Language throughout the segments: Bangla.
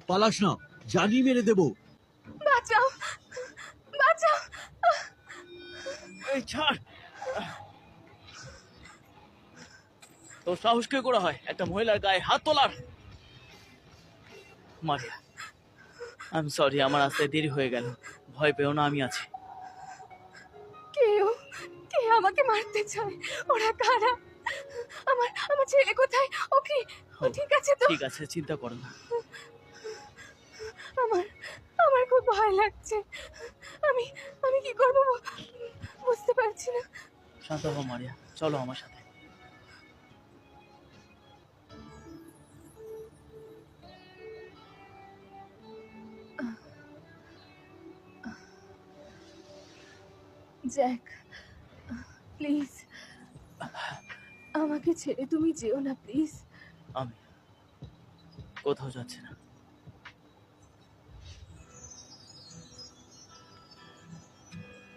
পালাস না, জানি মেরে দেবো। বাঁচাও, বাঁচাও। এই ছাড়। তোর সাহস কে করে হয় একটা মহিলার গায়ে হাত তোলার? মারিয়া, আই এম সরি, আমার আসতে দেরি হয়ে গেল। ভয় পেও না, আমি আছি। কে আমাকে মারতে চায়? ওরা কারা? আমার আমার ছেলে কোথায়? ও ঠিক আছে তো? ঠিক আছে, চিন্তা করো না। আমার আমার খুব ভয় লাগছে। আমি আমি কি করব বুঝতে পারছি না। শান্ত হও মারিয়া, চলো আমার সাথে। জ্যাক, প্লিজ আমাকে ছেড়ে তুমি যেও না, প্লিজ। আমি কোথাও যাচ্ছি না।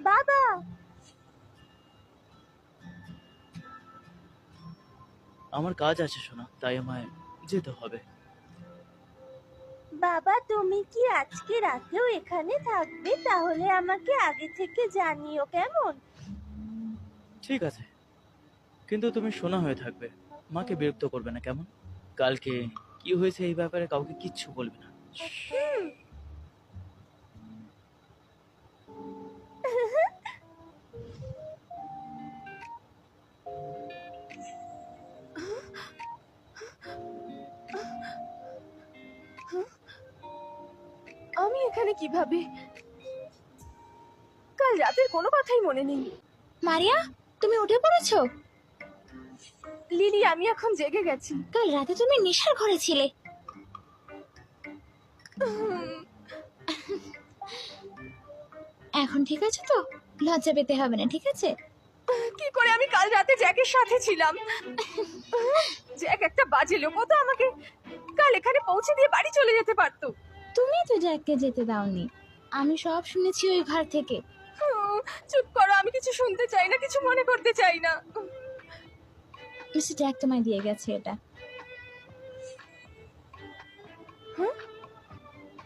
বাবা, আমার কাজ আছে শোনা, তাই আমায় যেতে হবে। বাবা, তুমি কি আজকে রাতেও এখানে থাকবে? তাহলে আমাকে আগে থেকে জানিও, কেমন? ঠিক আছে, কিন্তু তুমি শোনা হয়ে থাকবে, মাকে বিরক্ত করবে না, কেমন? কালকে কি হয়েছে এই ব্যাপারে কাউকে কিচ্ছু বলবে না। আমি এখানে কিভাবে? কাল রাতের কোনো কথাই মনে নেই। মারিয়া, তুমি উঠে পড়েছো? লিলি, আমি এখন জেগে গেছি। কাল রাতে তুমি নিশার ঘরে ছিলে। এখন ঠিক আছে তো? লজ্জা পেতে হবে না, ঠিক আছে? কি করে আমি কাল রাতে জ্যাকের সাথে ছিলাম? জ্যাক একটা বাজে লোক, ও তো আমাকে কাল এখানে পৌঁছে দিয়ে বাড়ি চলে যেতে পারতো। তুমি তো জ্যাককে যেতে দাওনি, আমি সব শুনেছি ওই ঘর থেকে। চুপ করো, আমি কিছু শুনতে চাই না, কিছু মনে করতে চাই না। মিস্টার জ্যাক তোমায় দিয়ে গেছে এটা।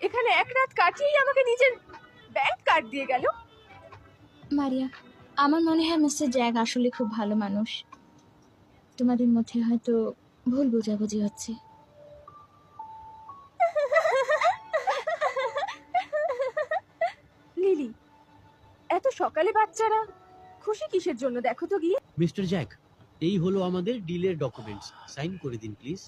এখানে এক রাত কাটিয়েই আমাকে নিজের ব্যাংক কার্ড দিয়ে গেল। মারিয়া, আমার মনে হয় মিস্টার জ্যাক আসলে খুব ভালো মানুষ। তোমাদের মধ্যে হয়তো ভুল বোঝাবুঝি হচ্ছে। লিলি, এত সকালে বাচ্চারা খুশি কিসের জন্য দেখো তো গিয়ে। মিস্টার জ্যাক, এই হলো আমাদের ডিলের ডকুমেন্টস, সাইন করে দিন প্লিজ।